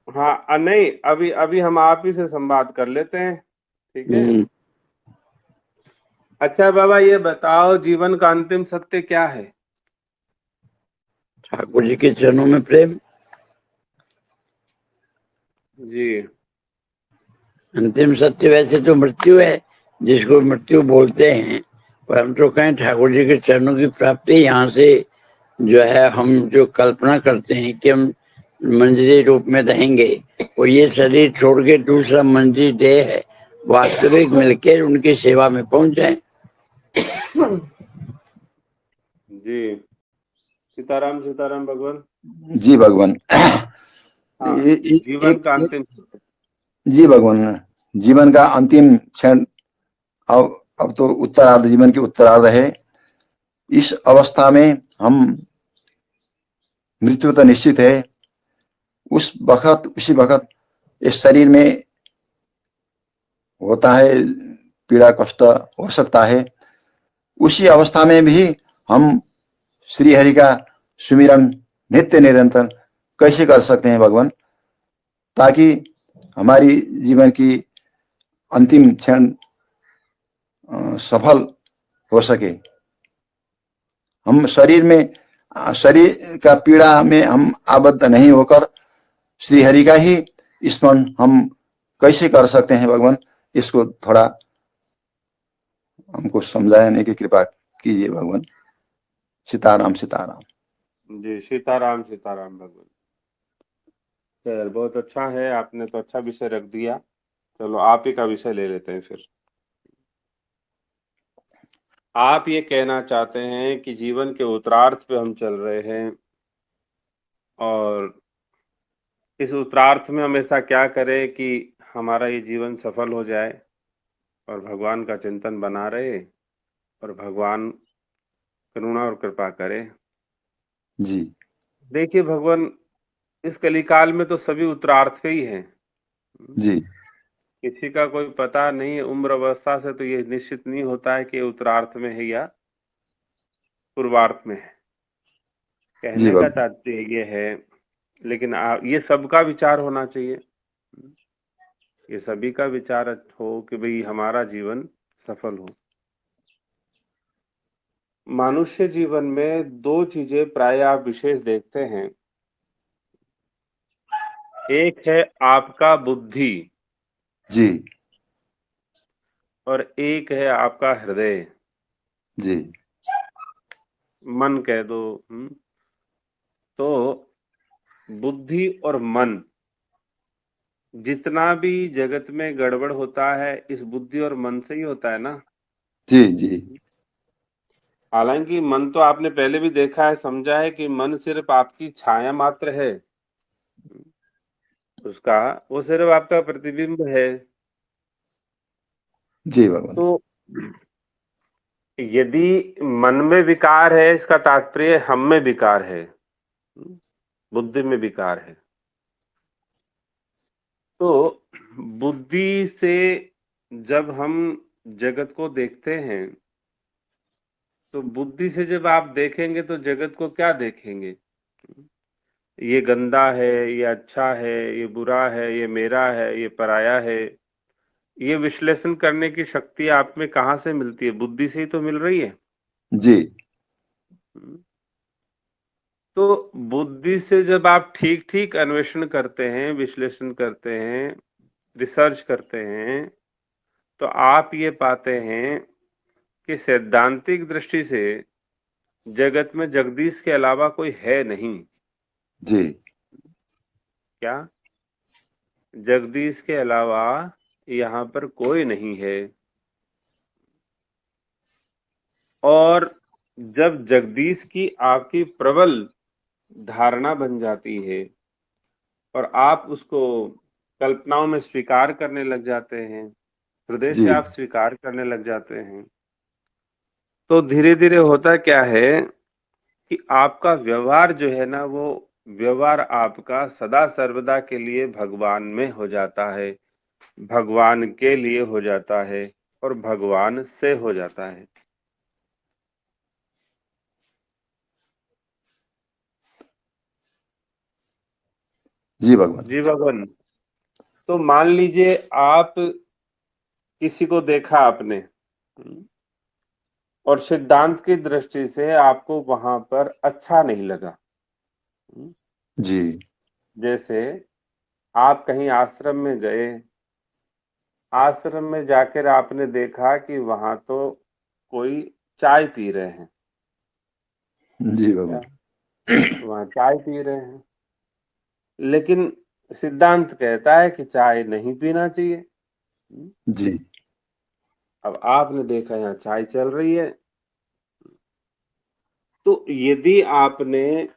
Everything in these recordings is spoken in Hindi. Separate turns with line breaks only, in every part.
हाँ नहीं, अभी अभी हम आप ही से संवाद कर लेते हैं, ठीक है।
हम्म।
अच्छा बाबा, ये बताओ जीवन का अंतिम सत्य क्या है?
ठाकुर जी के चरणों में प्रेम।
जी।
अंतिम सत्य वैसे तो मृत्यु है, जिसको मृत्यु बोलते हैं, पर हम तो कहें ठाकुर जी के चरणों की प्राप्ति। यहाँ से जो है, हम जो कल्पना करते हैं कि हम मंजरी रूप में रहेंगे, और ये शरीर छोड़ के दूसरा मंजरी देह है, वास्तविक मिलकर उनकी सेवा में पहुंच जाए।
जी। सीताराम सीताराम भगवान।
जी भगवान।
हाँ, जीवन
एक
का
एक
अंतिम सत्य।
जी भगवान, जीवन का अंतिम क्षण अब तो उत्तरार्ध, जीवन की उत्तरार्ध है। इस अवस्था में हम, मृत्यु तो निश्चित है। उसी वक्त इस शरीर में होता है, पीड़ा कष्ट हो सकता है। उसी अवस्था में भी हम श्री हरि का सुमिरन नित्य निरंतर कैसे कर सकते हैं भगवान, ताकि हमारी जीवन की अंतिम क्षण सफल हो सके। हम शरीर का पीड़ा में हम आबद्ध नहीं होकर श्री हरि का ही स्मरण हम कैसे कर सकते हैं भगवान, इसको थोड़ा हमको समझाने की कृपा कीजिए भगवान। सीताराम सीताराम।
जी, सीताराम सीताराम भगवान। खैर, बहुत अच्छा है, आपने तो अच्छा विषय रख दिया। चलो आप ही का विषय ले लेते हैं फिर। आप ये कहना चाहते हैं कि जीवन के उत्तरार्ध पे हम चल रहे हैं, और इस उत्तरार्थ में हम ऐसा क्या करें कि हमारा ये जीवन सफल हो जाए और भगवान का चिंतन बना रहे, और भगवान करुणा और कृपा करे।
जी
देखिए भगवान, इस कलिकाल में तो सभी उत्तरार्थ पे ही हैं।
जी
किसी का कोई पता नहीं है, उम्र अवस्था से तो ये निश्चित नहीं होता है कि ये उत्तरार्थ में है या पूर्वार्थ में है।
जी
कहने का
भगवान।
तात्पर्य ये है, लेकिन ये सबका विचार होना चाहिए। ये सभी का विचार हो कि भाई हमारा जीवन सफल हो। मनुष्य जीवन में दो चीजें प्राय आप विशेष देखते हैं। एक है आपका बुद्धि,
जी
और एक है आपका हृदय,
जी
मन कह दो। तो बुद्धि और मन, जितना भी जगत में गड़बड़ होता है इस बुद्धि और मन से ही होता है ना।
जी जी
हालांकि मन तो आपने पहले भी देखा है, समझा है कि मन सिर्फ आपकी छाया मात्र है। उसका, वो सिर्फ आपका प्रतिबिंब है।
जी भगवान।
तो यदि मन में विकार है, इसका तात्पर्य हम में विकार है, बुद्धि में विकार है। तो बुद्धि से जब हम जगत को देखते हैं, तो बुद्धि से जब आप देखेंगे तो जगत को क्या देखेंगे? ये गंदा है, ये अच्छा है, ये बुरा है, ये मेरा है, ये पराया है। ये विश्लेषण करने की शक्ति आप में कहाँ से मिलती है? बुद्धि से ही तो मिल रही है।
जी
तो बुद्धि से जब आप ठीक ठीक अन्वेषण करते हैं, विश्लेषण करते हैं, रिसर्च करते हैं, तो आप ये पाते हैं कि सैद्धांतिक दृष्टि से जगत में जगदीश के अलावा कोई है नहीं।
जी
क्या? जगदीश के अलावा यहाँ पर कोई नहीं है। और जब जगदीश की आपकी प्रबल धारणा बन जाती है और आप उसको कल्पनाओं में स्वीकार करने लग जाते हैं, हृदय
जी
से आप स्वीकार करने लग जाते हैं, तो धीरे धीरे होता क्या है कि आपका व्यवहार जो है ना, वो व्यवहार आपका सदा सर्वदा के लिए भगवान में हो जाता है, भगवान के लिए हो जाता है, और भगवान से हो जाता है।
जी भगवान।
जी भगवान। तो मान लीजिए आप किसी को देखा आपने, और सिद्धांत की दृष्टि से आपको वहां पर अच्छा नहीं लगा।
जी
जैसे आप कहीं आश्रम में गए, आश्रम में जाकर आपने देखा कि वहां तो कोई चाय पी रहे हैं।
जी
क्या?
भगवान।
वहां चाय पी रहे हैं, लेकिन सिद्धांत कहता है कि चाय नहीं पीना चाहिए।
जी
अब आपने देखा यहाँ चाय चल रही है, तो यदि आपने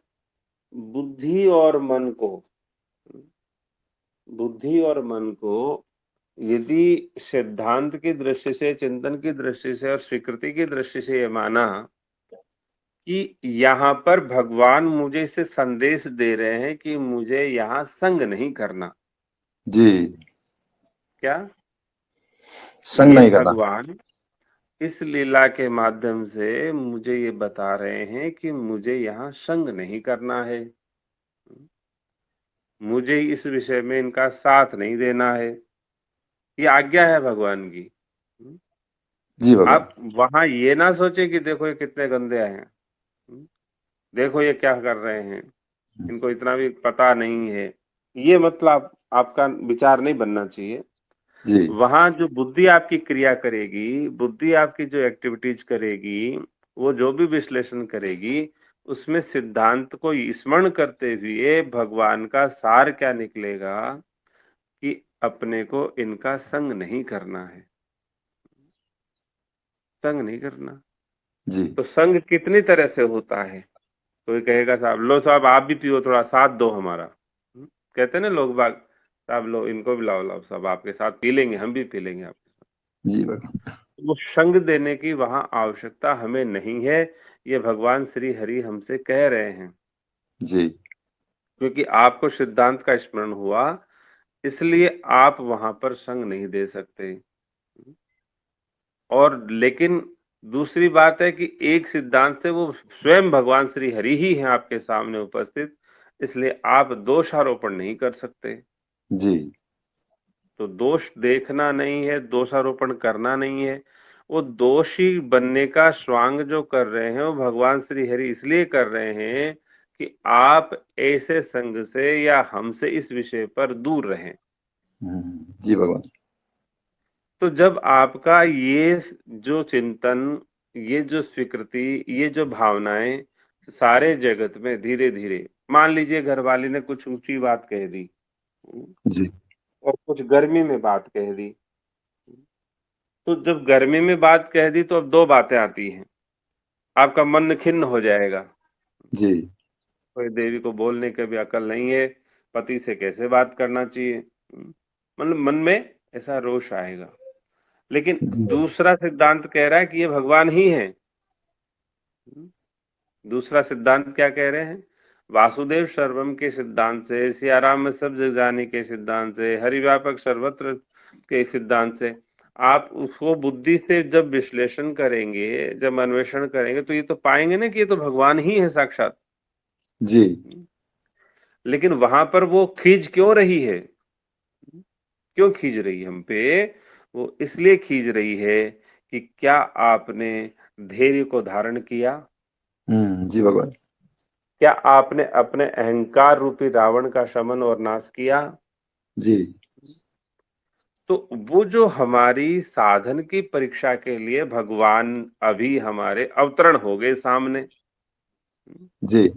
बुद्धि और मन को बुद्धि और मन को यदि सिद्धांत की दृष्टि से, चिंतन की दृष्टि से और स्वीकृति की दृष्टि से ये माना कि यहाँ पर भगवान मुझे इसे संदेश दे रहे हैं कि मुझे यहाँ संग नहीं करना।
जी
क्या?
संग
ये
नहीं करना।
भगवान इस लीला के माध्यम से मुझे ये बता रहे हैं कि मुझे यहाँ संग नहीं करना है, मुझे इस विषय में इनका साथ नहीं देना है। ये आज्ञा है भगवान की।
जी भगवान।
आप वहां ये ना सोचे कि देखो ये कितने गंदे हैं, देखो ये क्या कर रहे हैं, इनको इतना भी पता नहीं है। ये मतलब आपका विचार नहीं बनना चाहिए।
जी
वहां जो बुद्धि आपकी क्रिया करेगी, बुद्धि आपकी जो एक्टिविटीज करेगी, वो जो भी विश्लेषण करेगी, उसमें सिद्धांत को स्मरण करते हुए भगवान का सार क्या निकलेगा कि अपने को इनका संग नहीं करना है, संग नहीं करना।
जी
तो संग कितनी तरह से होता है? कोई कहेगा साहब लो साहब आप भी पियो, थोड़ा साथ दो हमारा। कहते हैं ना लोग बाग, साहब लो इनको भी लाओ, लाओ साहब आपके साथ पी लेंगे, हम भी पी लेंगे आपके साथ।
जी भगवान।
वो संग देने की वहां आवश्यकता हमें नहीं है, ये भगवान श्री हरि हमसे कह रहे हैं।
जी
क्योंकि आपको सिद्धांत का स्मरण हुआ, इसलिए आप वहां पर संग नहीं दे सकते। और लेकिन दूसरी बात है कि एक सिद्धांत से वो स्वयं भगवान श्री हरि ही हैं आपके सामने उपस्थित, इसलिए आप दोषारोपण नहीं कर सकते।
जी
तो दोष देखना नहीं है, दोषारोपण करना नहीं है। वो दोषी बनने का स्वांग जो कर रहे हैं वो भगवान श्री हरि इसलिए कर रहे हैं कि आप ऐसे संग से या हमसे इस विषय पर दूर रहें।
जी भगवान।
तो जब आपका ये जो चिंतन, ये जो स्वीकृति, ये जो भावनाएं सारे जगत में धीरे धीरे, मान लीजिए घरवाली ने कुछ ऊंची बात कह दी
जी
और कुछ गर्मी में बात कह दी, तो जब गर्मी में बात कह दी तो अब दो बातें आती हैं, आपका मन खिन्न हो जाएगा।
जी
कोई देवी को बोलने की भी अकल नहीं है, पति से कैसे बात करना चाहिए, मतलब मन में ऐसा रोष आएगा। लेकिन
जी
दूसरा सिद्धांत कह रहा है कि ये भगवान ही है। दूसरा सिद्धांत क्या कह रहे हैं? वासुदेव सर्वम के सिद्धांत से, सियाराम में सब जग जाने के सिद्धांत से, हरिव्यापक सर्वत्र के सिद्धांत से आप उसको बुद्धि से जब विश्लेषण करेंगे, जब अन्वेषण करेंगे, तो ये तो पाएंगे ना कि ये तो भगवान ही है साक्षात।
जी
लेकिन वहां पर वो खींच क्यों रही है? क्यों खींच रही है हम पे? वो इसलिए खींच रही है कि क्या आपने धैर्य को धारण किया?
जी भगवान।
क्या आपने अपने अहंकार रूपी रावण का शमन और नाश किया?
जी
तो वो जो हमारी साधन की परीक्षा के लिए भगवान अभी हमारे अवतरण हो गए सामने।
जी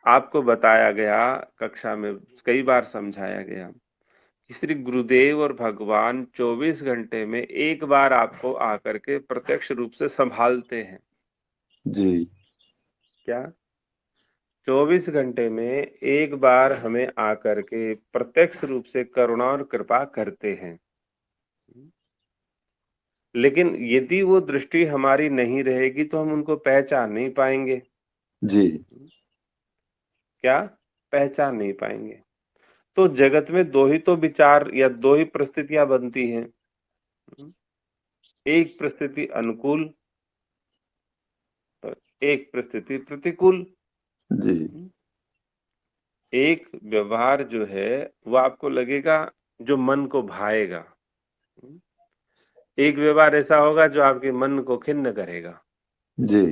आपको बताया गया, कक्षा में कई बार समझाया गया कि श्री गुरुदेव और भगवान 24 घंटे में एक बार आपको आकर के प्रत्यक्ष रूप से संभालते हैं।
जी
क्या? 24 घंटे में एक बार हमें आकर के प्रत्यक्ष रूप से करुणा और कृपा करते हैं। लेकिन यदि वो दृष्टि हमारी नहीं रहेगी तो हम उनको पहचान नहीं पाएंगे।
जी
क्या? पहचान नहीं पाएंगे। तो जगत में दो ही तो विचार या दो ही परिस्थितियां बनती हैं, एक परिस्थिति अनुकूल और एक परिस्थिति प्रतिकूल।
जी
एक व्यवहार जो है वो आपको लगेगा जो मन को भाएगा, एक व्यवहार ऐसा होगा जो आपके मन को खिन्न करेगा।
जी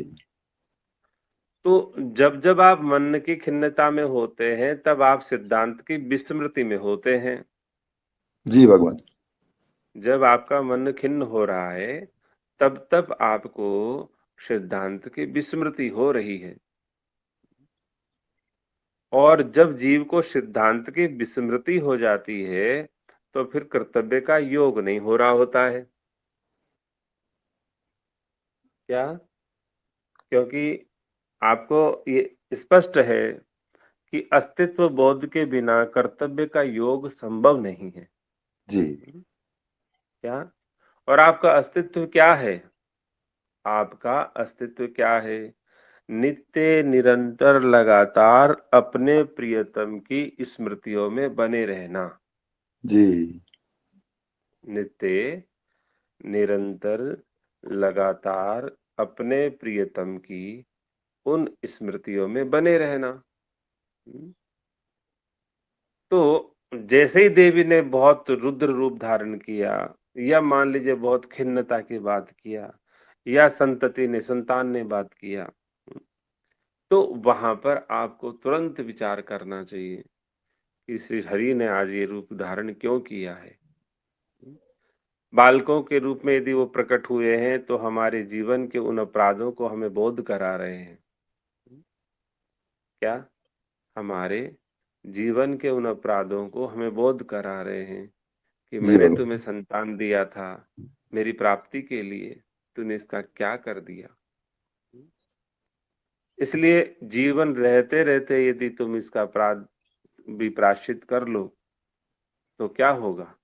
तो जब जब आप मन की खिन्नता में होते हैं तब आप सिद्धांत की विस्मृति में होते हैं।
जी भगवान।
जब आपका मन खिन्न हो रहा है तब आपको सिद्धांत की विस्मृति हो रही है। और जब जीव को सिद्धांत की विस्मृति हो जाती है तो फिर कर्तव्य का योग नहीं हो रहा होता है। क्या? क्योंकि आपको ये स्पष्ट है कि अस्तित्व बोध के बिना कर्तव्य का योग संभव नहीं है।
जी
क्या? और आपका अस्तित्व क्या है? आपका अस्तित्व क्या है? नित्य निरंतर लगातार अपने प्रियतम की स्मृतियों में बने रहना।
जी
नित्य निरंतर लगातार अपने प्रियतम की उन स्मृतियों में बने रहना। तो जैसे ही देवी ने बहुत रुद्र रूप धारण किया, या मान लीजिए बहुत खिन्नता की बात किया, या संतति ने संतान ने बात किया, तो वहां पर आपको तुरंत विचार करना चाहिए कि श्री हरि ने आज ये रूप धारण क्यों किया है। बालकों के रूप में यदि वो प्रकट हुए हैं तो हमारे जीवन के उन अपराधों को हमें बोध करा रहे हैं। क्या? हमारे जीवन के उन अपराधों को हमें बोध करा रहे हैं कि
जी
मैंने तुम्हें
भगवान।
संतान दिया था मेरी प्राप्ति के लिए, तूने इसका क्या कर दिया। इसलिए जीवन रहते रहते यदि तुम इसका अपराध भी प्रायश्चित कर लो तो क्या होगा?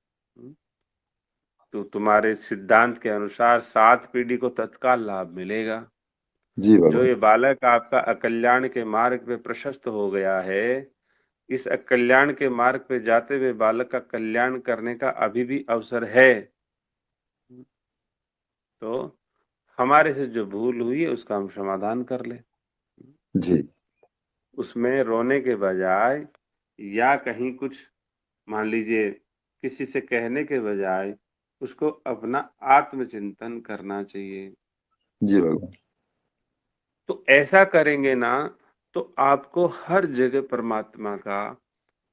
तो तुम्हारे सिद्धांत के अनुसार 7 पीढ़ी को तत्काल लाभ मिलेगा।
जी
जो
भगवान।
ये बालक आपका अकल्याण के मार्ग पे प्रशस्त हो गया है, इस कल्याण के मार्ग पे जाते हुए बालक का कल्याण करने का अभी भी अवसर है। तो हमारे से जो भूल हुई है उसका हम समाधान कर ले।
जी
उसमें रोने के बजाय या कहीं कुछ मान लीजिए किसी से कहने के बजाय उसको अपना आत्मचिंतन करना चाहिए।
जी भगवान।
तो ऐसा करेंगे ना तो आपको हर जगह परमात्मा का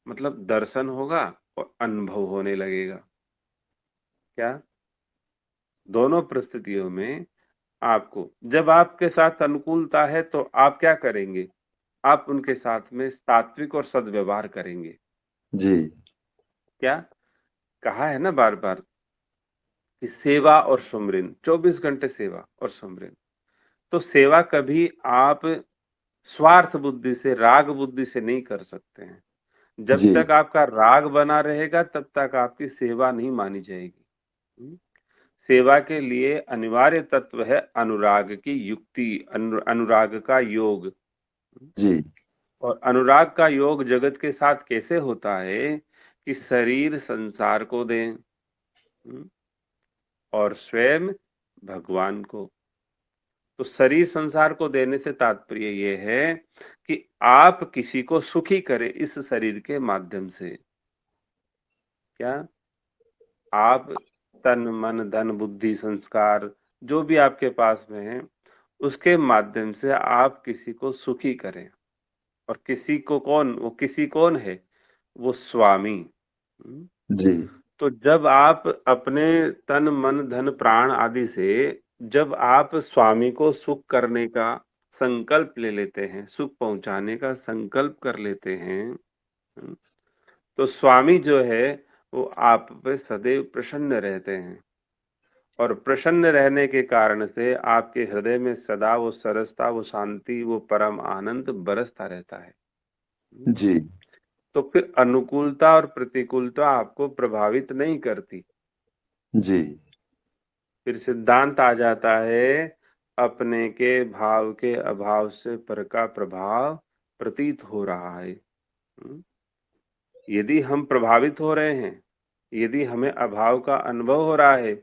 मतलब दर्शन होगा और अनुभव होने लगेगा। क्या? दोनों परिस्थितियों में आपको, जब आपके साथ अनुकूलता है तो आप क्या करेंगे? आप उनके साथ में सात्विक और सद्व्यवहार करेंगे।
जी
क्या? कहा है ना बार बार कि सेवा और सुमरिन, 24 घंटे सेवा और सुमरिन। तो सेवा कभी आप स्वार्थ बुद्धि से, राग बुद्धि से नहीं कर सकते हैं। जब
जी
तक आपका राग बना रहेगा तब तक आपकी सेवा नहीं मानी जाएगी। सेवा के लिए अनिवार्य तत्व है अनुराग की युक्ति, अनुराग का योग।
जी
और अनुराग का योग जगत के साथ कैसे होता है कि शरीर संसार को दें और स्वयं भगवान को। तो शरीर संसार को देने से तात्पर्य ये है कि आप किसी को सुखी करें इस शरीर के माध्यम से। क्या? आप तन मन धन बुद्धि संस्कार जो भी आपके पास में है उसके माध्यम से आप किसी को सुखी करें। और किसी को कौन, वो किसी कौन है? वो स्वामी।
जी
तो जब आप अपने तन मन धन प्राण आदि से जब आप स्वामी को सुख करने का संकल्प ले लेते हैं, सुख पहुंचाने का संकल्प कर लेते हैं, तो स्वामी जो है वो आप पे सदैव प्रसन्न रहते हैं। और प्रसन्न रहने के कारण से आपके हृदय में सदा वो सरसता, वो शांति, वो परम आनंद बरसता रहता है।
जी
तो फिर अनुकूलता और प्रतिकूलता आपको प्रभावित नहीं करती।
जी
फिर सिद्धांत आ जाता है अपने के भाव के अभाव से पर का प्रभाव प्रतीत हो रहा है। यदि हम प्रभावित हो रहे हैं, यदि हमें अभाव का अनुभव हो रहा है,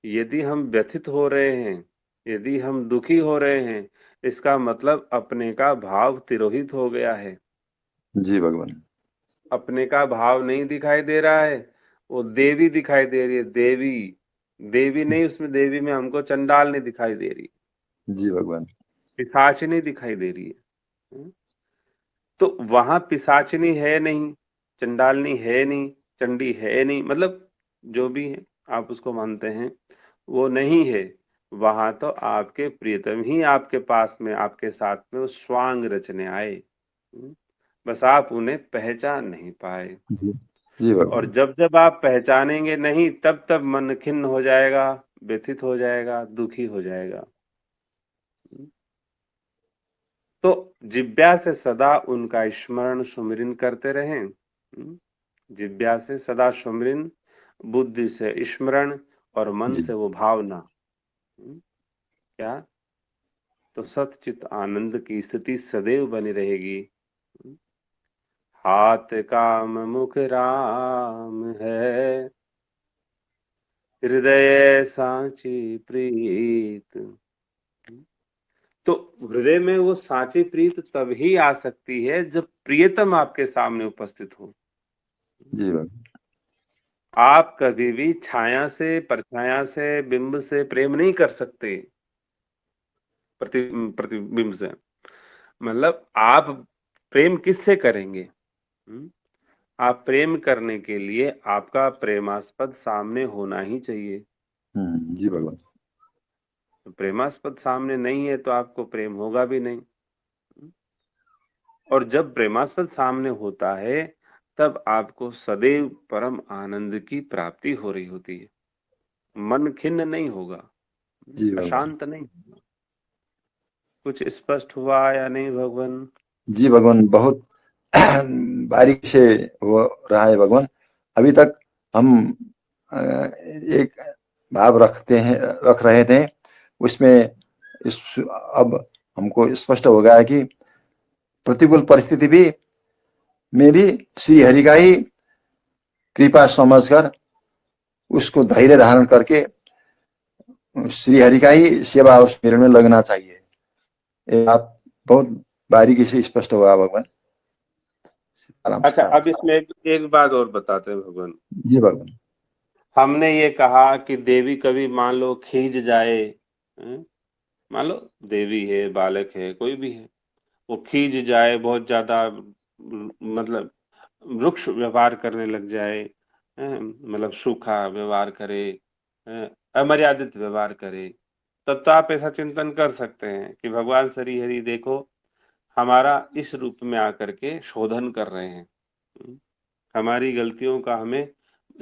यदि हम व्यथित हो रहे हैं, यदि हम दुखी हो रहे हैं, इसका मतलब अपने का भाव तिरोहित हो गया है।
जी भगवान।
अपने का भाव नहीं दिखाई दे रहा है, वो देवी दिखाई दे रही है, देवी। देवी नहीं, उसमें देवी में हमको चंडाल नहीं दिखाई दे रही,
जी भगवान।
पिशाचिनी दिखाई दे रही है। हम्म? तो वहां पिशाचिनी है नहीं, चंडालनी है नहीं, चंडी है नहीं, मतलब जो भी है आप उसको मानते हैं, वो नहीं है। वहां तो आपके प्रियतम ही आपके पास में, आपके साथ में वो स्वांग रचने आए। बस आप उन्हें पहचान नहीं पाए।
जी जी
और
भगवान।
जब जब आप पहचानेंगे नहीं, तब तब मन खिन्न हो जाएगा, व्यथित हो जाएगा, दुखी हो जाएगा। तो जिब्या से सदा उनका स्मरण सुमिरन करते रहें। जिब्या से सदा सुमिरन, बुद्धि से स्मरण, और मन
जी
से वो भावना। क्या? तो सतचित आनंद की स्थिति सदैव बनी रहेगी। हाथ काम मुख राम है, हृदय सांची प्रीत। तो हृदय में वो सांची प्रीत तभी आ सकती है जब प्रियतम आपके सामने उपस्थित हो।
जी भगवान।
आप कभी भी छाया से, परछाया से, बिंब से प्रेम नहीं कर सकते, प्रतिबिंब से। मतलब आप प्रेम किससे करेंगे? आप प्रेम करने के लिए आपका प्रेमास्पद सामने होना ही चाहिए।
जी भगवान।
तो प्रेमास्पद सामने नहीं है तो आपको प्रेम होगा भी नहीं। और जब प्रेमास्पद सामने होता है, तब आपको सदैव परम आनंद की प्राप्ति हो रही होती है। मन खिन्न नहीं होगा,
जी भगवान।
अशांत नहीं होगा। कुछ स्पष्ट हुआ या नहीं भगवान?
जी भगवान, बहुत बारीक से हो रहा है भगवान। अभी तक हम एक भाव रख रहे थे, उसमें इस अब हमको स्पष्ट हो गया है कि प्रतिकूल परिस्थिति भी में भी श्री हरि का ही कृपा समझकर उसको धैर्य धारण करके श्री हरि का ही सेवा उस मेरे में लगना चाहिए। ये बात बहुत बारीकी से स्पष्ट हुआ भगवान। आराम
अच्छा,
से।
अब इसमें एक बात और बताते हैं भगवान।
जी भगवान।
हमने ये कहा कि देवी कभी मान लो खींच जाए, मान लो देवी है, बालक है, कोई भी है, वो खींच जाए, बहुत ज्यादा मतलब रुक्ष व्यवहार करने लग जाए, मतलब सूखा व्यवहार करे, अमर्यादित व्यवहार करे, तब तो आप ऐसा चिंतन कर सकते हैं कि भगवान श्री हरि देखो, हमारा इस रूप में आकर के शोधन कर रहे हैं। हमारी गलतियों का हमें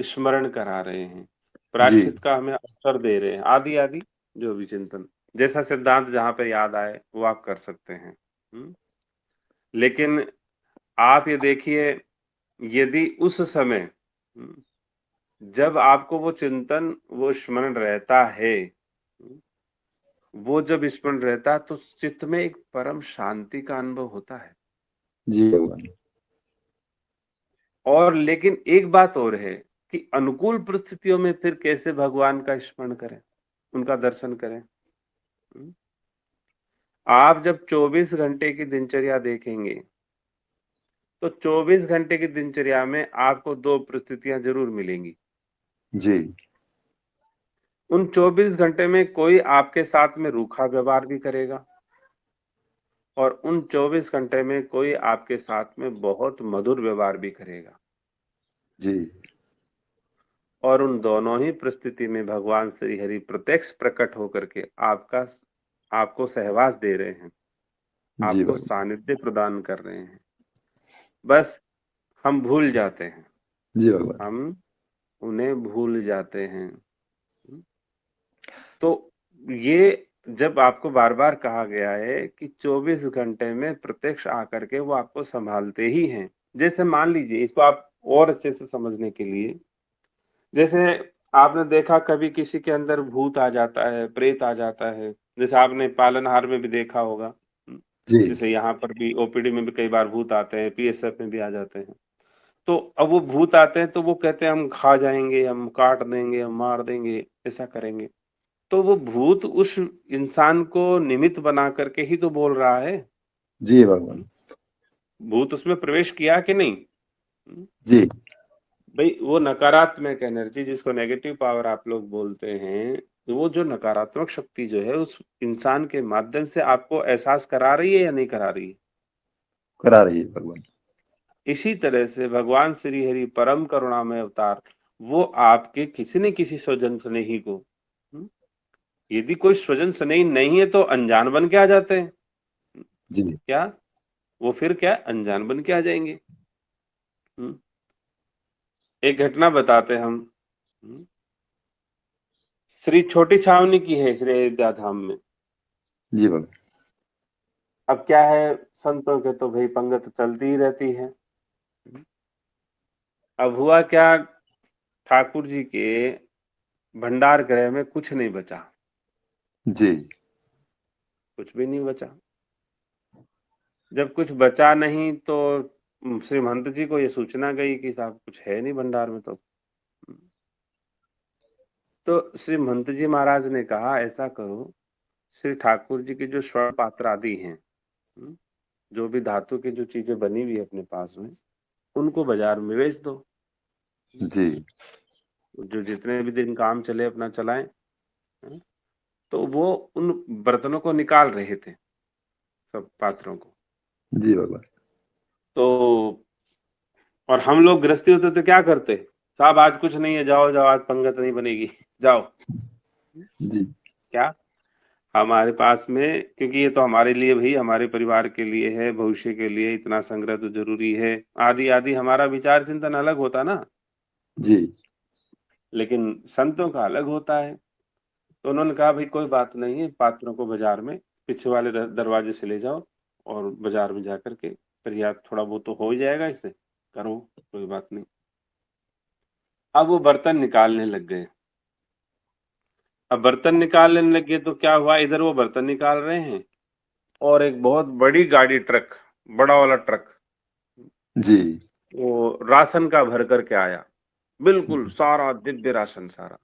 स्मरण करा रहे हैं,
जी
प्रायश्चित का हमें अवसर दे रहे हैं, आदि आदि जो भी चिंतन, जैसा सिद्धांत जहां पे याद आए वो आप कर सकते हैं। लेकिन आप ये देखिए, यदि उस समय जब आपको वो चिंतन, वो स्मरण रहता है, वो जब स्मरण रहता है, तो चित्त में एक परम शांति का अनुभव होता है।
जी भगवान।
और लेकिन एक बात और है कि अनुकूल परिस्थितियों में फिर कैसे भगवान का स्मरण करें, उनका दर्शन करें। आप जब 24 घंटे की दिनचर्या देखेंगे, तो 24 घंटे की दिनचर्या में आपको दो परिस्थितियां जरूर मिलेंगी।
जी
उन 24 घंटे में कोई आपके साथ में रूखा व्यवहार भी करेगा, और उन 24 घंटे में कोई आपके साथ में बहुत मधुर व्यवहार भी करेगा।
जी
और उन दोनों ही परिस्थिति में भगवान श्री हरि प्रत्यक्ष प्रकट होकर के आपको सहवास दे रहे हैं,
जी
आपको
भगवान।
सानिध्य प्रदान कर रहे हैं। बस हम भूल जाते हैं,
जी भगवान।
हम उन्हें भूल जाते हैं। तो ये जब आपको बार बार कहा गया है कि 24 घंटे में प्रत्यक्ष आकर के वो आपको संभालते ही हैं। जैसे मान लीजिए, इसको आप और अच्छे से समझने के लिए, जैसे आपने देखा कभी किसी के अंदर भूत आ जाता है, प्रेत आ जाता है, जैसे आपने पालनहार में भी देखा होगा।
जी
जैसे यहाँ पर भी ओपीडी में भी कई बार भूत आते हैं, पीएसएफ में भी आ जाते हैं। तो अब वो भूत आते हैं तो वो कहते हैं हम खा जाएंगे, हम काट देंगे, हम मार देंगे, ऐसा करेंगे। तो वो भूत उस इंसान को निमित्त बना करके ही तो बोल रहा है।
जी भगवान।
भूत उसमें प्रवेश किया कि नहीं?
जी
भाई वो नकारात्मक एनर्जी जिसको नेगेटिव पावर आप लोग बोलते हैं, तो वो जो नकारात्मक शक्ति जो है उस इंसान के माध्यम से आपको एहसास करा रही है या नहीं करा रही है?
करा रही है भगवान।
इसी तरह से भगवान श्री हरि परम करुणामय अवतार, वो आपके किसी न किसी स्वजन स्नेही को, यदि कोई स्वजन स्नेही नहीं है तो अनजान बन के आ जाते हैं।
जी
क्या वो फिर क्या अनजान बन के आ जाएंगे? एक घटना बताते हम। श्री छोटी छावनी की है श्री अयोध्या धाम में।
जी भगवान।
अब क्या है, संतों के तो भाई पंगत चलती ही रहती है। अब हुआ क्या, ठाकुर जी के भंडार गृह में कुछ नहीं बचा,
जी
कुछ भी नहीं बचा। जब कुछ बचा नहीं तो श्री महंत जी को ये सूचना गई कि साहब कुछ है नहीं भंडार में। तो श्री महंत जी महाराज ने कहा ऐसा करो, श्री ठाकुर जी के जो स्वर्ण पात्र आदि हैं, जो भी धातु की जो चीजें बनी हुई है अपने पास में, उनको बाजार में बेच दो।
जी
जो जितने भी दिन काम चले अपना चलाएं। तो वो उन बर्तनों को निकाल रहे थे, सब पात्रों को।
जी भगवान।
तो और हम लोग गृहस्थी होते तो क्या करते, साहब आज कुछ नहीं है, जाओ जाओ, आज पंगत नहीं बनेगी, जाओ।
जी
क्या हमारे पास में, क्योंकि ये तो हमारे लिए भाई, हमारे परिवार के लिए है, भविष्य के लिए इतना संग्रह तो जरूरी है, आदि आदि हमारा विचार चिंतन अलग होता ना।
जी
लेकिन संतों का अलग होता है। तो उन्होंने कहा भाई कोई बात नहीं है, पात्रों को बाजार में पीछे वाले दरवाजे से ले जाओ और बाजार में जाकर के फिर यार थोड़ा बहुत तो हो ही जाएगा, इससे करो, कोई बात नहीं। अब वो बर्तन निकालने लग गए। अब बर्तन निकालने लगे तो क्या हुआ, इधर वो बर्तन निकाल रहे हैं और एक बहुत बड़ी गाड़ी, ट्रक, बड़ा वाला ट्रक,
जी
वो राशन का भर करके आया, बिल्कुल सारा दिव्य राशन सारा।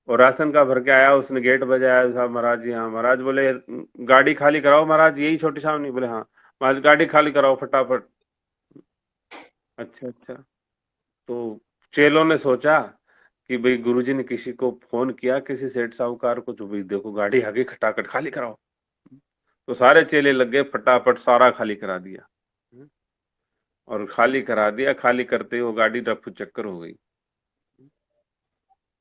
और राशन का भर के आया, उसने गेट बजाया, साहब महाराज जी हाँ। महाराज बोले गाड़ी खाली कराओ महाराज, यही छोटी छावनी? बोले हाँ। महाराज गाड़ी खाली कराओ फटाफट। अच्छा अच्छा। तो चेलों ने सोचा कि भाई गुरुजी ने किसी को फोन किया, किसी सेठ साहूकार को, तो भाई देखो गाड़ी आगे खटाखट खाली कराओ। तो सारे चेले लग गए, फटाफट सारा खाली करा दिया। और खाली करा दिया, खाली करते ही वो गाड़ी रफू चक्कर हो गई।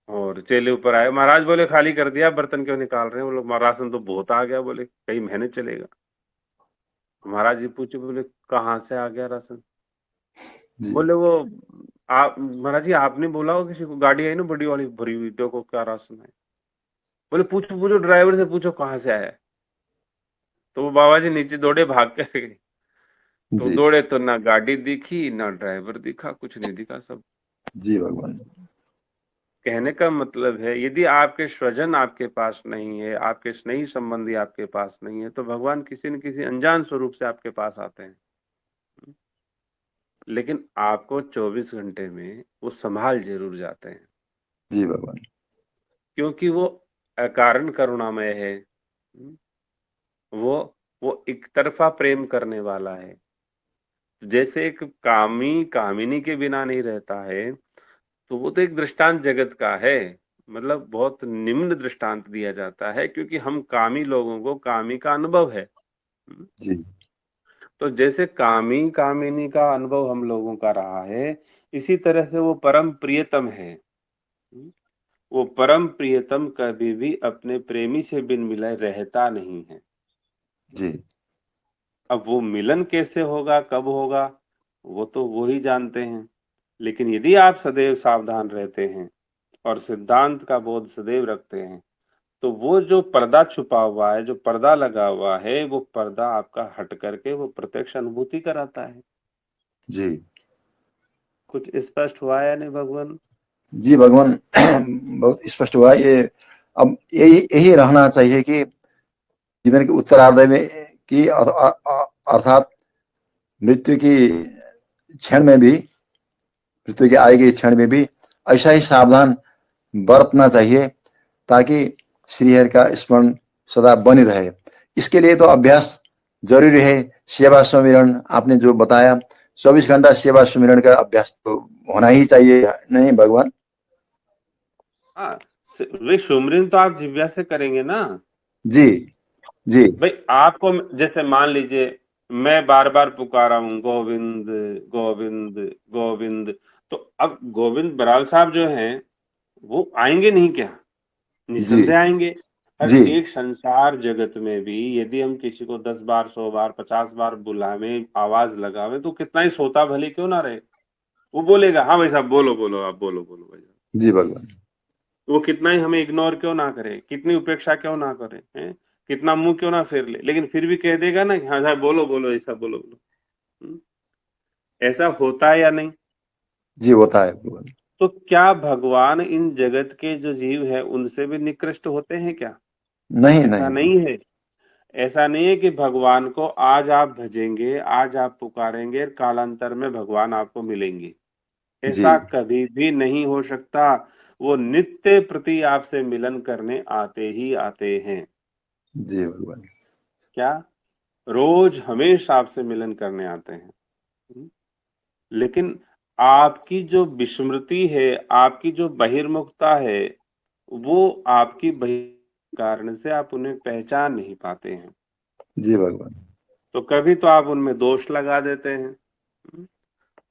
और चेले ऊपर आए, महाराज बोले खाली कर दिया, बर्तन क्यों निकाल रहे हैं? वो लोग राशन तो बहुत आ गया, बोले कई महीने चलेगा। महाराज जी पूछे, बोले कहाँ से आ गया राशन?
जी
बोले वो आप महाराज जी आपने बोला हो किसी को, गाड़ी आई ना बड़ी वाली भरी हुई, देखो क्या राशन है। बोले पूछो पूछो, ड्राइवर से पूछो कहाँ से आया है। तो वो बाबा जी नीचे दौड़े, भाग के। तो
जी
दौड़े तो ना गाड़ी दिखी ना ड्राइवर दिखा, कुछ नहीं दिखा सब।
जी भगवान।
कहने का मतलब है, यदि आपके स्वजन आपके पास नहीं है, आपके स्नेही संबंधी आपके पास नहीं है, तो भगवान किसी न किसी अनजान स्वरूप से आपके पास आते हैं। लेकिन आपको 24 घंटे में वो संभाल जरूर जाते हैं,
जी भगवान।
क्योंकि वो अकारण करुणामय है। वो वो एक तरफा प्रेम करने वाला है। जैसे एक कामी कामिनी के बिना नहीं रहता है, तो वो तो एक दृष्टांत जगत का है, मतलब बहुत निम्न दृष्टांत दिया जाता है, क्योंकि हम कामी लोगों को कामी का अनुभव है।
जी
तो जैसे कामी कामिनी का अनुभव हम लोगों का रहा है, इसी तरह से वो परम प्रियतम है। वो परम प्रियतम कभी भी अपने प्रेमी से बिन मिले रहता नहीं है।
जी
अब वो मिलन कैसे होगा, कब होगा, वो तो वो ही जानते हैं। लेकिन यदि आप सदैव सावधान रहते हैं और सिद्धांत का बोध सदैव रखते हैं, तो वो जो पर्दा छुपा हुआ है, जो पर्दा लगा हुआ है, वो पर्दा आपका हट करके वो प्रत्यक्ष अनुभूति कराता है।
जी
कुछ स्पष्ट हुआ या नहीं भगवान?
जी भगवान। बहुत स्पष्ट हुआ ये। अब यही यही रहना चाहिए कि जीवन के उत्तरार्ध में की अर्थात मृत्यु की क्षण में भी, मृत्यु की आएगी क्षण में भी ऐसा ही सावधान बरतना चाहिए, ताकि श्रीहरि का स्मरण सदा बनी रहे। इसके लिए तो अभ्यास जरूरी है सेवा सुमिरन, आपने जो बताया 24 घंटा सेवा सुमिरन का अभ्यास तो होना ही चाहिए, नहीं भगवान?
हाँ, वे सुमरन तो आप जिह्वा से करेंगे ना।
जी जी
भाई आपको जैसे मान लीजिए मैं बार बार पुकारा हूं गोविंद गोविंद गोविंद, तो अब गोविंद बराल साहब जो हैं वो आएंगे नहीं क्या?
जी
निसंदेह आएंगे। हर
जी
एक संसार जगत में भी यदि हम किसी को 10 बार 100 बार 50 बार बुलावे, आवाज लगावे, तो कितना ही सोता भले क्यों ना रहे, वो बोलेगा हाँ भाई साहब बोलो बोलो, आप बोलो बोलो भाई साहब।
जी भगवान।
वो कितना ही हमें इग्नोर क्यों ना करे, कितनी उपेक्षा क्यों ना करे, हैं? कितना मुंह क्यों ना फेर ले, लेकिन फिर भी कह देगा ना कि हाँ साहब बोलो बोलो, ऐसा बोलो बोलो। हम्म? ऐसा होता है या नहीं?
जी होता है भगवान।
तो क्या भगवान इन जगत के जो जीव है उनसे भी निकृष्ट होते हैं क्या?
नहीं
ऐसा
नहीं
नहीं है। ऐसा नहीं है कि भगवान को आज आप भजेंगे, आज आप पुकारेंगे, कालांतर में भगवान आपको मिलेंगे,
जी
ऐसा कभी भी नहीं हो सकता। वो नित्य प्रति आपसे मिलन करने आते ही आते हैं।
जी भगवान।
क्या? रोज हमेशा आपसे मिलन करने आते हैं। हम्म? लेकिन आपकी जो विस्मृति है, आपकी जो बहिर्मुखता है, वो आपकी बहि कारण से आप उन्हें पहचान नहीं पाते हैं।
जी भगवान।
तो कभी तो आप उनमें दोष लगा देते हैं। हम्म?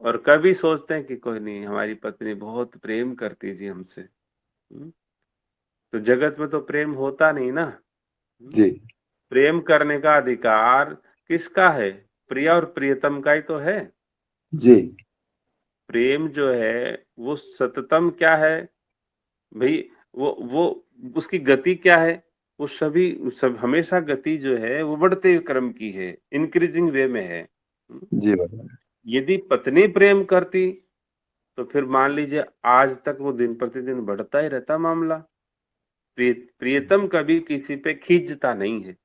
और कभी सोचते हैं कि कोई नहीं, हमारी पत्नी बहुत प्रेम करती थी हमसे। तो जगत में तो प्रेम होता नहीं ना। हम्म?
जी
प्रेम करने का अधिकार किसका है? प्रिय और प्रियतम का ही तो है।
जी
प्रेम जो है वो सततम क्या है भाई? वो उसकी गति क्या है? वो सभी सब हमेशा गति जो है वो बढ़ते क्रम की है, इंक्रीजिंग वे में है।
जी भगवान।
यदि पत्नी प्रेम करती तो फिर मान लीजिए आज तक वो दिन प्रतिदिन बढ़ता ही रहता मामला। प्रियतम कभी किसी पे खींचता नहीं है।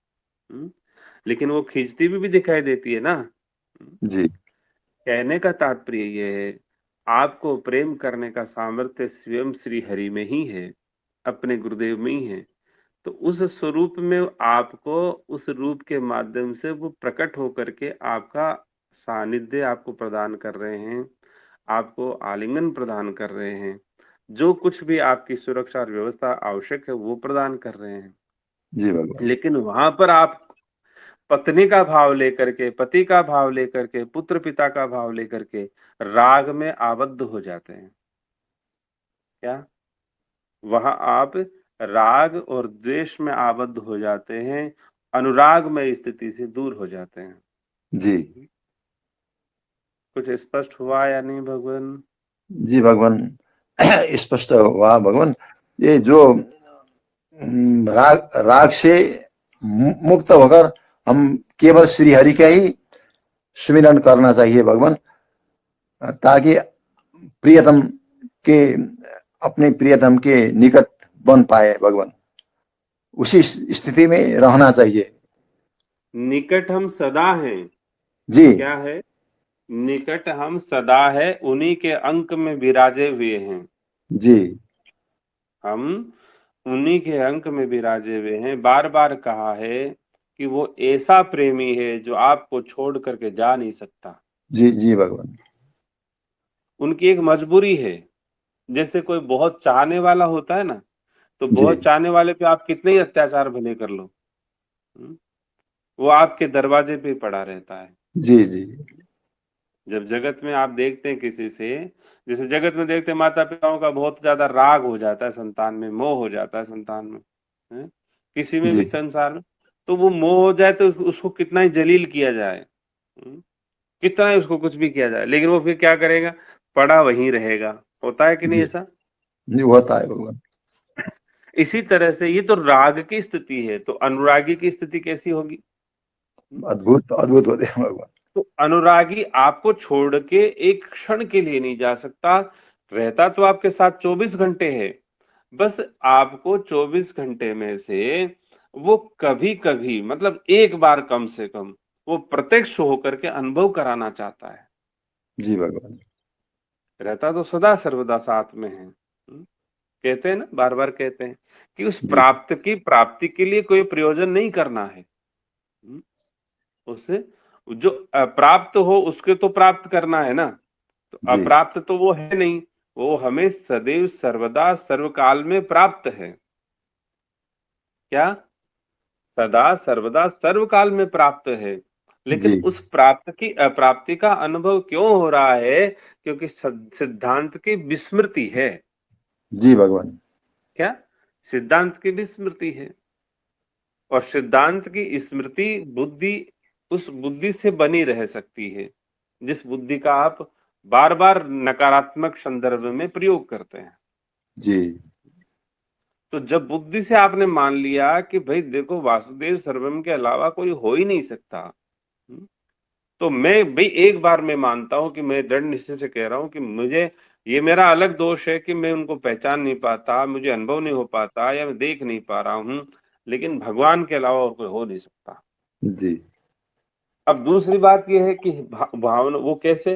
हम्म? लेकिन वो खींचती भी दिखाई देती है ना।
जी
कहने का तात्पर्य ये है, आपको प्रेम करने का सामर्थ्य स्वयं श्री हरि में ही है, अपने गुरुदेव में ही है। तो उस स्वरूप में आपको उस रूप के माध्यम से वो प्रकट होकर के आपका सानिध्य आपको प्रदान कर रहे हैं, आपको आलिंगन प्रदान कर रहे हैं, जो कुछ भी आपकी सुरक्षा और व्यवस्था आवश्यक है वो प्रदान कर रहे हैं।
जी भगवान।
लेकिन वहां पर आप पत्नी का भाव लेकर के, पति का भाव लेकर के, पुत्र पिता का भाव लेकर के राग में आबद्ध हो जाते हैं। क्या? वहां आप राग और द्वेष में आबद्ध हो जाते हैं, अनुराग में स्थिति से दूर हो जाते हैं।
जी
कुछ स्पष्ट हुआ या नहीं भगवान?
जी भगवान। स्पष्ट हुआ भगवान। ये जो राग राग से मुक्त होकर हम केवल श्री हरि का ही सुमिरन करना चाहिए भगवान, ताकि प्रियतम के अपने प्रियतम के निकट बन पाए भगवान, उसी स्थिति में रहना चाहिए।
निकट हम सदा हैं।
जी
क्या है? निकट हम सदा है, उन्हीं के अंक में विराजे हुए हैं।
जी
हम उन्हीं के अंक में विराजे हुए हैं। बार बार कहा है कि वो ऐसा प्रेमी है जो आपको छोड़ करके जा नहीं सकता।
जी जी भगवान।
उनकी एक मजबूरी है। जैसे कोई बहुत चाहने वाला होता है ना, तो
जी
बहुत चाहने वाले पे आप कितने ही अत्याचार भले कर लो, हम्म, वो आपके दरवाजे पे ही पड़ा रहता है।
जी जी
जब जगत में आप देखते हैं किसी से, जैसे जगत में देखते हैं माता पिताओं का बहुत ज्यादा राग हो जाता है संतान में, मोह हो जाता है संतान में, है? किसी में भी
जी
संसार में, तो वो मोह हो जाए तो उसको कितना ही जलील किया जाए, कितना ही उसको कुछ भी किया जाए, लेकिन वो फिर क्या करेगा? पड़ा वहीं रहेगा। होता है कि नहीं
जी
ऐसा?
जी होता है भगवान।
इसी तरह से ये तो राग की स्थिति है, तो अनुरागी की स्थिति कैसी होगी?
अद्भुत अद्भुत होते हैं भगवान।
तो अनुरागी आपको छोड़ के एक क्षण के लिए नहीं जा सकता। रहता तो आपके साथ 24 घंटे है, बस आपको 24 घंटे में से वो कभी कभी, मतलब एक बार कम से कम, वो प्रत्यक्ष होकर के अनुभव कराना चाहता है।
जी भगवान।
रहता तो सदा सर्वदा साथ में है। कहते हैं ना, बार बार कहते हैं कि उस
जी
प्राप्ति के लिए कोई प्रयोजन नहीं करना है। उससे जो अप्राप्त हो उसके तो प्राप्त करना है ना, तो
जी
अप्राप्त तो वो है नहीं, वो हमें सदैव सर्वदा सर्वकाल में प्राप्त है। क्या? सदा सर्वदा सर्वकाल में प्राप्त है, लेकिन
जी
उस प्राप्त की अप्राप्ति का अनुभव क्यों हो रहा है? क्योंकि सिद्धांत की विस्मृति है।
जी भगवान।
क्या? सिद्धांत की विस्मृति है, और सिद्धांत की स्मृति बुद्धि, उस बुद्धि से बनी रह सकती है जिस बुद्धि का आप बार बार नकारात्मक संदर्भ में प्रयोग करते हैं।
जी
तो जब बुद्धि से आपने मान लिया कि भाई देखो वासुदेव सर्वम के अलावा कोई हो ही नहीं सकता, तो मैं भाई एक बार मैं मानता हूं कि मैं दृढ़ निश्चय से कह रहा हूं कि मुझे ये मेरा अलग दोष है कि मैं उनको पहचान नहीं पाता, मुझे अनुभव नहीं हो पाता, या मैं देख नहीं पा रहा हूं, लेकिन भगवान के अलावा और कोई हो नहीं सकता।
जी
अब दूसरी बात यह है कि भावना वो कैसे?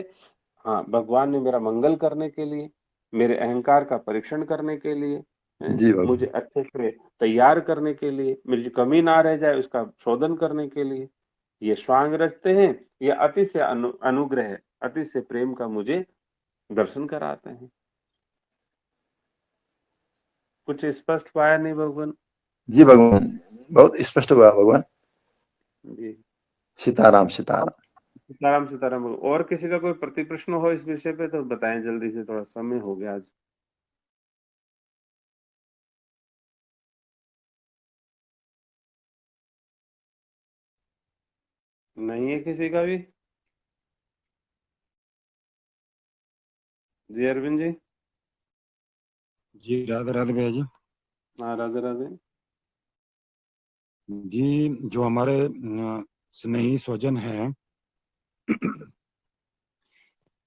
हाँ, भगवान ने मेरा मंगल करने के लिए, मेरे अहंकार का परीक्षण करने के लिए,
जी
मुझे
भगवान।
अच्छे से तैयार करने के लिए, मेरी जो कमी ना रह जाए उसका शोधन करने के लिए ये स्वांग रचते हैं, ये अति से अनुग्रह, अति से प्रेम का मुझे दर्शन कराते हैं। कुछ स्पष्ट पाया नहीं भगवान?
जी भगवान, बहुत स्पष्ट हुआ भगवान।
जी।
सीताराम सीताराम।
सीताराम सीताराम। और किसी का कोई प्रति प्रश्न हो इस विषय पे तो बताएं जल्दी से, थोड़ा समय हो गया आज। नहीं है किसी का भी? जी अरविंद जी।
जी राधे राधे भैया जी।
हाँ राधे राधे।
जी जो हमारे स्नेही स्वजन हैं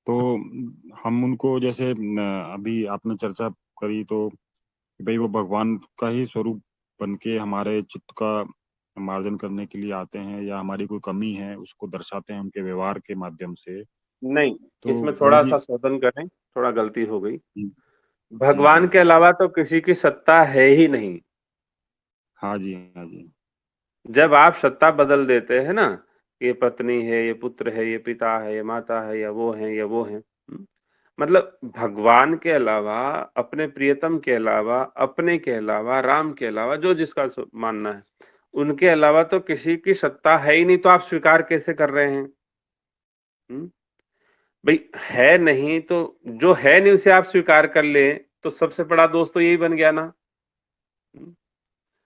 तो हम उनको जैसे अभी आपने चर्चा करी तो कि भाई वो भगवान का ही स्वरूप बन के हमारे चित्त का मार्जन करने के लिए आते हैं, या हमारी कोई कमी है उसको दर्शाते हैं उनके व्यवहार के माध्यम से।
नहीं,
तो
इसमें
भैया
थोड़ा
जी।
सा शोधन करें, थोड़ा गलती हो गई।
जी जी
भगवान
जी।
के अलावा तो किसी की सत्ता है ही नहीं।
हाँ जी हाँ जी।
जब आप सत्ता बदल देते हैं ना, ये पत्नी है, ये पुत्र है, ये पिता है, ये माता है, या वो है, या वो है, मतलब भगवान के अलावा, अपने प्रियतम के अलावा, अपने के अलावा, राम के अलावा, जो जिसका मानना है, उनके अलावा तो किसी की सत्ता है ही नहीं, तो आप स्वीकार कैसे कर रहे हैं? भाई है नहीं तो जो है नहीं उसे आप स्वीकार कर ले, तो सबसे बड़ा दोष तो यही बन गया ना। हम्म,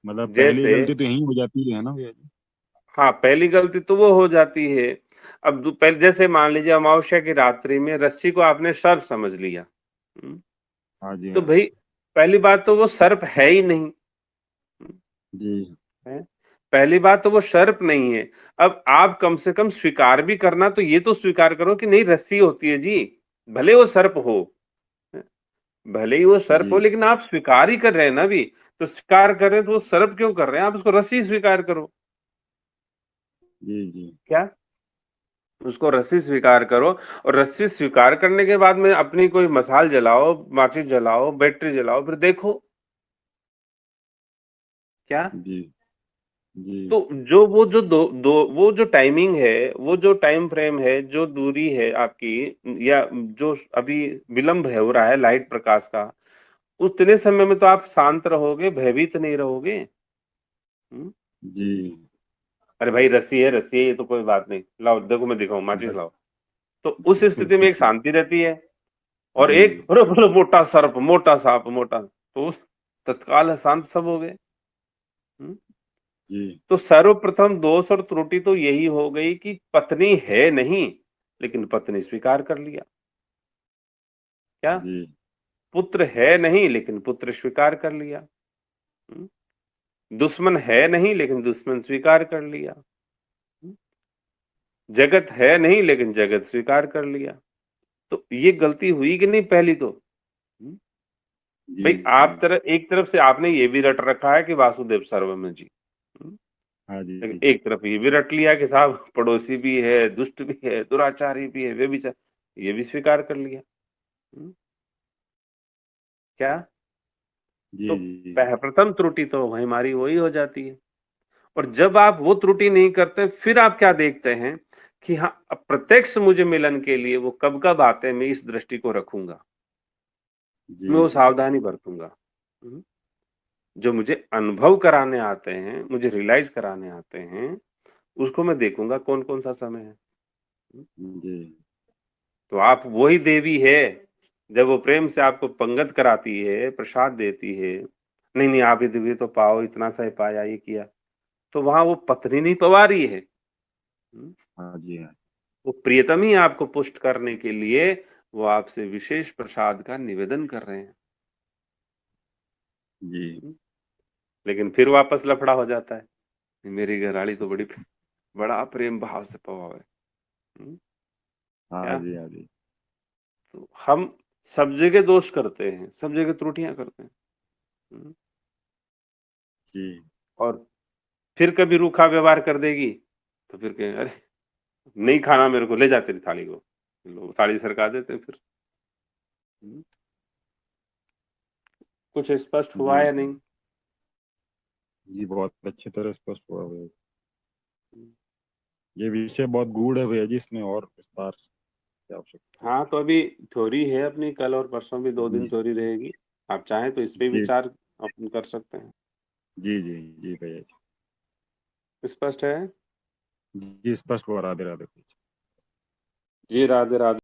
मतलब पहली
जैसे,
गलती तो यही हो जाती है ना भैया जी।
हाँ पहली गलती तो वो हो जाती है। अब पहले जैसे मान लीजिए अमावस्या की रात्रि में रस्सी को आपने सर्प समझ लिया,
हाँ जी
तो
हाँ
भाई
जी।
पहली बात तो वो सर्प है ही नहीं।
जी
है, पहली बात तो वो सर्प नहीं है। अब आप कम से कम स्वीकार भी करना तो ये तो स्वीकार करो कि नहीं रस्सी होती है जी, भले वो सर्प हो, भले ही वो सर्प
जी
हो, लेकिन आप स्वीकार ही कर रहे हैं ना अभी। तो स्वीकार कर रहे हैं तो वो सर्प क्यों कर रहे हैं? आप उसको रस्सी स्वीकार करो।
जी जी।
क्या? उसको रस्सी स्वीकार करो, और रस्सी स्वीकार करने के बाद में अपनी कोई मसाल जलाओ, माचिस जलाओ, बैटरी जलाओ, फिर देखो। क्या?
जी जी।
तो जो वो जो वो जो टाइमिंग है, वो जो टाइम फ्रेम है, जो दूरी है आपकी, या जो अभी विलंब है हो रहा है लाइट प्रकाश का, उतने समय में तो आप शांत रहोगे, भयभीत नहीं रहोगे। हम्म?
जी।
अरे भाई रस्सी है, रस्सी है, ये तो कोई बात नहीं, लाओ देखो मैं दिखाऊं, माचिस
बस।
लाओ। तो उस स्थिति में एक शांति रहती है। और
जी
एक अरे बोलो मोटा सर्प, मोटा सांप, मोटा, तो तत्काल शांत सब हो गए। हम्म?
जी
तो सर्वप्रथम दोष और त्रुटि तो यही हो गई कि पत्नी है नहीं, लेकिन पत्नी स्वीकार कर लिया। क्या?
जी
पुत्र है नहीं, लेकिन पुत्र स्वीकार कर लिया। हम्म? दुश्मन है नहीं, लेकिन दुश्मन स्वीकार कर लिया। हम्म? जगत है नहीं, लेकिन जगत स्वीकार कर लिया। तो ये गलती हुई कि नहीं पहली तो? हम्म?
जी
भाई
जी।
आप एक तरफ से आपने ये भी रट रखा है कि वासुदेव सर्वम है जी,
हाँ जी
लेकिन एक तरफ ये भी रट लिया कि साहब पड़ोसी भी है, दुष्ट भी है, दुराचारी भी है, वे भी ये भी स्वीकार कर लिया। हम्म? क्या?
जी
तो
जी।
प्रथम त्रुटि तो हमारी वही हो जाती है। और जब आप वो त्रुटि नहीं करते, फिर आप क्या देखते हैं कि हाँ, प्रत्यक्ष मुझे मिलन के लिए वो कब कब आते हैं, मैं इस दृष्टि को रखूंगा, मैं वो सावधानी बरतूंगा। जो मुझे अनुभव कराने आते हैं, मुझे रियलाइज कराने आते हैं, उसको मैं देखूंगा कौन कौन सा समय है।
जी।
तो आप वही देवी है, जब वो प्रेम से आपको पंगत कराती है, प्रसाद देती है, नहीं नहीं आप ये तो पाओ, इतना सा ही पाया, ये किया, तो वहां वो पत्नी नहीं पवा रही है।
हाँ जी, हाँ
वो प्रियतम ही आपको पुष्ट करने के लिए वो आपसे विशेष प्रसाद का निवेदन कर रहे हैं।
जी।
लेकिन फिर वापस लफड़ा हो जाता है, मेरी घरवाली तो बड़ा प्रेम भाव से पवा है।
हाँ
क्या
जी, हाँ जी।
तो हम सब जगह दोष करते हैं, सब जगह त्रुटियां करते हैं।
जी।
और फिर कभी रूखा व्यवहार कर देगी तो फिर कहें अरे नहीं खाना मेरे को, ले जा तेरी थाली को, लोग थाली सरका देते हैं फिर। कुछ स्पष्ट
जी,
हुआ या नहीं?
जी, बहुत अच्छी तरह स्पष्ट हुआ भैया। ये विषय बहुत गूढ़ है भैया जी, इसमें और विस्तार की आवश्यकता
हाँ, तो अभी थ्योरी है अपनी, कल और परसों भी 2 दिन
है।
थ्योरी रहेगी। आप चाहें तो इस पे
जी,
विचार अपन कर सकते हैं।
जी, जी, जी भैया
स्पष्ट है?
जी। जी, स्पष्ट हुआ। राधे राधे।
जी, राधे राधे।